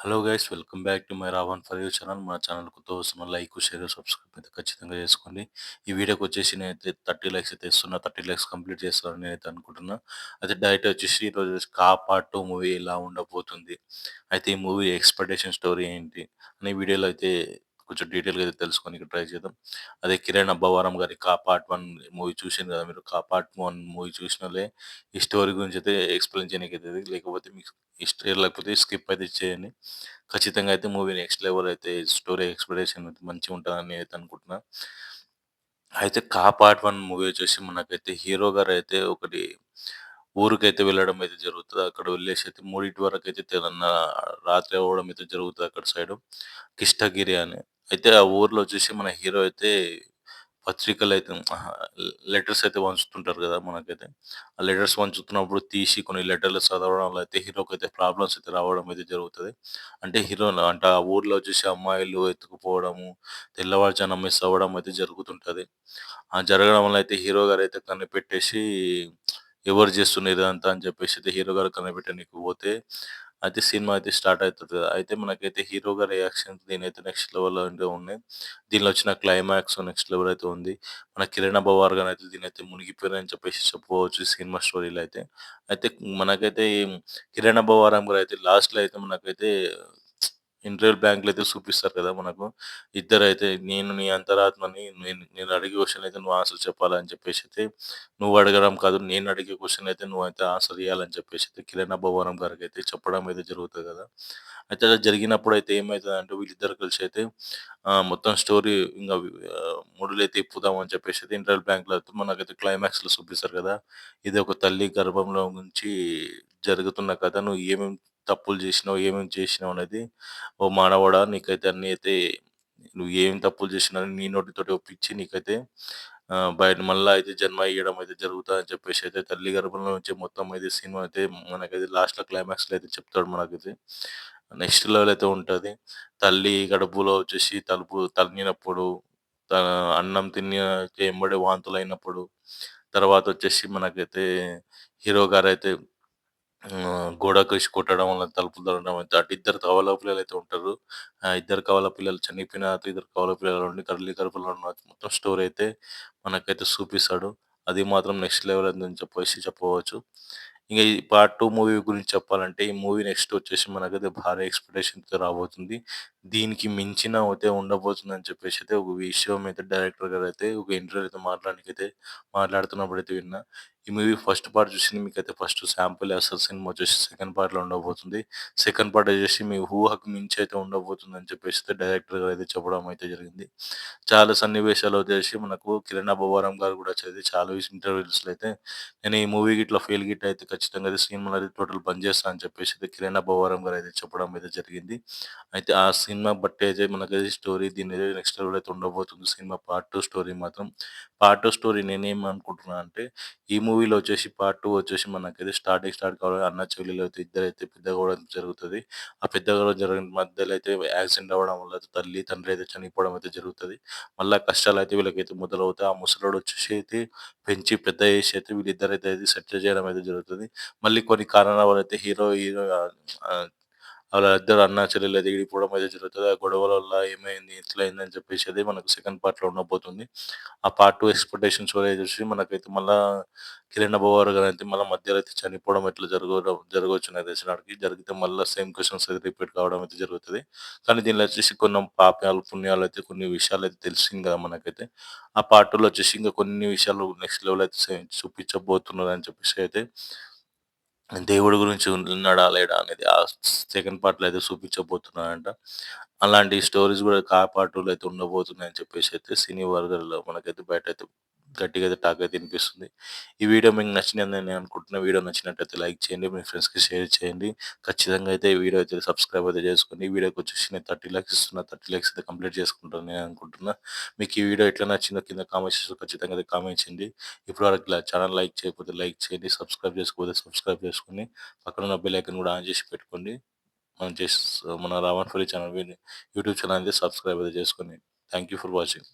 Hello guys, welcome back to my Ravan for you channel. మా channel కొత్త వస్తున్న like share subscribe అయితే ఖచ్చితంగా చేసుకోండి. ఈ వీడియోకి వచ్చేసి నేనైతే 30 లైక్స్ అయితే ఇస్తున్నా. 30 లైక్స్ కంప్లీట్ చేస్తానని నేనైతే అనుకుంటున్నా. అయితే డైరెక్ట్ వచ్చేసి ఈరోజు కా పార్ట్ 2 మూవీ ఎలా ఉండబోతుంది, అయితే ఈ మూవీ ఎక్స్పెక్టేషన్ స్టోరీ ఏంటి అనే వీడియోలో అయితే కొంచెం డీటెయిల్గా అయితే తెలుసుకోనికి ట్రై చేద్దాం. అదే కిరణ్ అబ్బవరం గారి కా పార్ట్ 1 మూవీ చూసింది కదా మీరు. కా పార్ట్ 1 మూవీ చూసిన ఈ స్టోరీ గురించి అయితే ఎక్స్ప్లెయిన్ చేయడానికి అయితే, లేకపోతే మీకు హిస్టరీ లేకపోతే స్కిప్ అయితే చేయండి. ఖచ్చితంగా అయితే మూవీ నెక్స్ట్ లెవెల్ అయితే స్టోరీ ఎక్స్‌పెక్టేషన్ అయితే మంచిగా ఉంటదని నేనైతే అనుకుంటున్నా. అయితే 'కా పార్ట్ 1' మూవీ వచ్చేసి మనకైతే హీరో గారైతే ఒకటి ఊరికైతే వెళ్ళడం అయితే జరుగుతది. అక్కడ వెళ్ళేసి అయితే 3 వరకైతే రాత్రి అవ్వడం అయితే జరుగుతది అక్కడ సైడు. కిష్టగిరి అని. అయితే ఆ ఊర్లో వచ్చేసి మన హీరో అయితే పత్రికలైతే లెటర్స్ అయితే పంచుతుంటారు గదా! మనకైతే. ఆ లెటర్స్ పంచుతున్నప్పుడు తీసి కొన్ని లెటర్లు చదవడం వల్ల అయితే హీరోకైతే ప్రాబ్లమ్స్ అయితే రావడం అయితే జరుగుతది. అంటే ఆ ఊర్లో వచ్చేసి అమ్మాయిలు ఎత్తుకుపోవడము, తెల్లవారుజామున మిస్ అవ్వడం అయితే జరుగుతుంటది. ఆ జరగడం వల్ల అయితే హీరో గారైతే కనిపెట్టేసి ఎవరు చేస్తున్నారు ఇదంతా అని చెప్పేసి అయితే హీరో గారు కనిపెట్టనీకి పోతే అయితే సినిమా అయితే స్టార్ట్ అయితది కదా! అయితే మనకైతే హీరో గారి యాక్షన్స్ దీనైతే నెక్స్ట్ లెవెల్‌లో అయితే ఉన్నాయి. దీనిలో వచ్చిన క్లైమాక్స్ నెక్స్ట్ లెవెల్ అయితే ఉంది. మన కిరణ్ అబ్బవర్ గారైతే దీనైతే మునిగిపోయారని చెప్పేసి చెప్పుకోవచ్చు ఈ సినిమా స్టోరీలో అయితే. అయితే మనకైతే ఈ కిరణ్ అబ్బవరం గారైతే లాస్ట్‌లో అయితే మనకైతే ఇంటర్వెల్ బ్యాంక్‌లో అయితే చూపిస్తారు కదా మనకు. ఇద్దరైతే నేను నీ అంతరాత్మని నేను అడిగే క్వెషన్ అయితే నువ్వు ఆన్సర్ చెప్పాలని చెప్పేసి అయితే, నువ్వు అడగడం కాదు నేను అడిగే క్వెషన్ అయితే నువ్వైతే ఆన్సర్ ఇయ్యాలని చెప్పేసి అయితే కిరణ్ అబ్బవరం గారికైతే చెప్పడం అయితే జరుగుతది కదా! అయితే అలా జరిగినప్పుడైతే ఏమైతదంటే వీళ్ళిద్దరు కలిసి అయితే మొత్తం స్టోరీ ఇంగ ముడులైతే ఇప్పుదాం అని చెప్పేసి అయితే ఇంటర్వెల్ బ్యాంక్‌లో అయితే మనకైతే క్లైమాక్స్‌లో చూపిస్తారు కదా! ఇది ఒక తల్లి గర్భంలో నుంచి జరుగుతున్న కథ. నువ్వు ఏమేం తప్పులు చేసినావు, ఏమేం చేసినావు అనేది ఓ మానవుడా నీకైతే అన్నీ అయితే నువ్వు ఏం తప్పులు చేసినా నీ నోటితోటి ఒప్పించి నీకైతే బయట మళ్ళా అయితే జన్మ ఇయ్యడం అయితే జరుగుతదని చెప్పేసి అయితే తల్లి గర్భంలో నుంచి మొత్తం అయితే సినిమా అయితే మనకైతే లాస్ట్‌లో క్లైమాక్స్‌లో అయితే చెప్తాడు మనకైతే. నెక్స్ట్ లెవెల్ అయితే ఉంటది. తల్లి కడుపులో వచ్చేసి తలుపు తన్నినప్పుడు, తన అన్నం తిని ఎంబడే వాంతులైనప్పుడు, తర్వాతొచ్చేసి మనకైతే హీరో గారైతే గోడకేసి కొట్టడం వల్ల తలుపులు తగలడం అయితే అటు ఇద్దరు కవల పిల్లలైతే ఉంటారు. ఆ ఇద్దరు కవల పిల్లలు చనిపోయిన తర్వాత ఇద్దరు కవల పిల్లలు ఉండి తల్లి కడుపులో ఉన్న మొత్తం స్టోరీ అయితే మనకైతే చూపిస్తాడు. అది మాత్రం నెక్స్ట్ లెవెల్ అని చెప్పేసి చెప్పవచ్చు. ఇంక ఈ పార్ట్ 2 మూవీ గురించి చెప్పాలంటే ఈ మూవీ నెక్స్ట్ వచ్చేసి మనకైతే భారీ ఎక్స్‌పెక్టేషన్‌తో రాబోతుంది. దీనికి మించిన అయితే ఉండబోతుందని చెప్పేసి అయితే ఒక విషయం అయితే డైరెక్టర్ గారైతే ఒక ఇంటర్వ్యూలో అయితే మాట్లాడుతున్నప్పుడైతే విన్నా. ఈ మూవీ ఫస్ట్ పార్ట్ చూసింది మీకైతే ఫస్ట్ శాంపుల్ అసలు సినిమా వచ్చేసి సెకండ్ పార్ట్‌లో ఉండబోతుంది. సెకండ్ పార్ట్ వచ్చేసి మీ ఊహకు మించి అయితే ఉండబోతుందని చెప్పేసి అయితే డైరెక్టర్ గారు అయితే చెప్పడం అయితే జరిగింది. చాలా సన్నివేశాలు వచ్చేసి మనకు కిరణ్ అబ్బవరం గారు కూడా చదివి చాలా ఇంటర్వ్యూస్‌లో అయితే నేను ఈ మూవీ గిట్ల ఫెయిల్ గిట్ట అయితే ఖచ్చితంగా అయితే సినిమాలో అయితే టోటల్ బంద్ చేస్తా అని చెప్పేసి అయితే కిరణ్ అబ్బవరం గారు అయితే చెప్పడం అయితే జరిగింది. అయితే ఆ సినిమా బట్టి అయితే మనకైతే స్టోరీ దీని నెక్స్ట్ లెవెల్ అయితే ఉండబోతుంది సినిమా పార్ట్ 2 స్టోరీ మాత్రం. పార్ట్ 2 స్టోరీ నేనేం అనుకుంటున్నా అంటే ఈ మూవీలో వచ్చేసి పార్ట్ 2 వచ్చేసి మనకైతే స్టార్ట్ కావడం అన్న చెల్లెలు అయితే ఇద్దరైతే పెద్దగా అవ్వడం జరుగుతది. ఆ పెద్దగా అవ్వడం జరిగిన మధ్యలో అయితే యాక్సిడెంట్ అవ్వడం వల్ల తల్లి, తండ్రి అయితే చనిపోవడం అయితే జరుగుతది. మళ్ళా కష్టాలైతే వీళ్ళకైతే మొదలవుతాయి. ఆ ముసలోడు వచ్చేసి అయితే పెంచి పెద్ద చేసి అయితే వీళ్ళిద్దరైతే సెటిల్ చేయడం అయితే జరుగుతది. మళ్ళీ కొన్ని కారణాల వల్ల అయితే హీరో ఆహ్, వాళ్ళిద్దరు అన్నా చెల్లెలు అయితే విడిపోవడం అయితే జరుగుతది. ఆ గొడవల వల్ల ఏమైంది, ఎట్లా అయిందని చెప్పేసి అది మనకు సెకండ్ పార్ట్‌లో ఉండబోతుంది. ఆ పార్ట్ 2 ఎక్స్‌పెక్టేషన్స్ చూసి మనకైతే మళ్ళా కిరణ్ అబ్బవర్ గారైతే మళ్ళా మధ్యలో అయితే చనిపోవడం ఇట్లా జరగవచ్చు నాకు తెలిసిన వరకి. జరిగితే మళ్ళా సేమ్ క్వెషన్స్ అయితే రిపీట్ కావడం అయితే జరుగుతది. కానీ దీనిలో వచ్చేసి కొన్ని పాపాలు, పుణ్యాలు అయితే కొన్ని విషయాలైతే తెలిసింది కదా మనకైతే. ఆ పార్ట్ 2లో వచ్చేసి ఇంకా కొన్ని విషయాలు నెక్స్ట్ లెవెల్ అయితే చూపించబోతున్నారని చెప్పేసి అయితే దేవుడి గురించి ఉన్నాడా? లేడా? అనేది ఆ సెకండ్ పార్ట్‌లో అయితే చూపించబోతున్నారంట. అలాంటి స్టోరీస్ గూడా పార్ట్ 2లో అయితే ఉండబోతున్నాయని చెప్పేసి అయితే సినీ వర్గాల్లో మనకైతే బయటైతే గట్టిగా అయితే టాక్ అయితే వినిపిస్తుంది. ఈ వీడియో మీకు నచ్చిందని నేను అనుకుంటున్నా. వీడియో నచ్చినట్టయితే లైక్ చేయండి. మీ ఫ్రెండ్స్‌కి షేర్ చేయండి. ఖచ్చితంగా అయితే ఈ వీడియో అయితే సబ్స్క్రైబ్ అయితే చేసుకోండి. ఈ వీడియోకి వచ్చేసి నేను 30 లాక్స్ ఇస్తున్నా. 30 లాక్స్ అయితే కంప్లీట్ చేసుకుంటానని నేను అనుకుంటున్నా. మీకు ఈ వీడియో ఎట్లా నచ్చిందో కింద కామెంట్ సెక్షన్‌లో ఖచ్చితంగా అయితే కామెంట్ చేయండి. ఇప్పటివరకు ఛానల్ లైక్ చేయకపోతే లైక్ చేయండి. సబ్స్క్రైబ్ చేసుకోకపోతే సబ్స్క్రైబ్ చేసుకొని పక్కనున్న బెల్ ఐకాన్ కూడా ఆన్ చేసి పెట్టుకోండి. మన రావణ్ ఫరీ ఛానల్ యూట్యూబ్ ఛానల్ అయితే సబ్స్క్రైబ్ అయితే చేసుకోండి. Thank you for watching.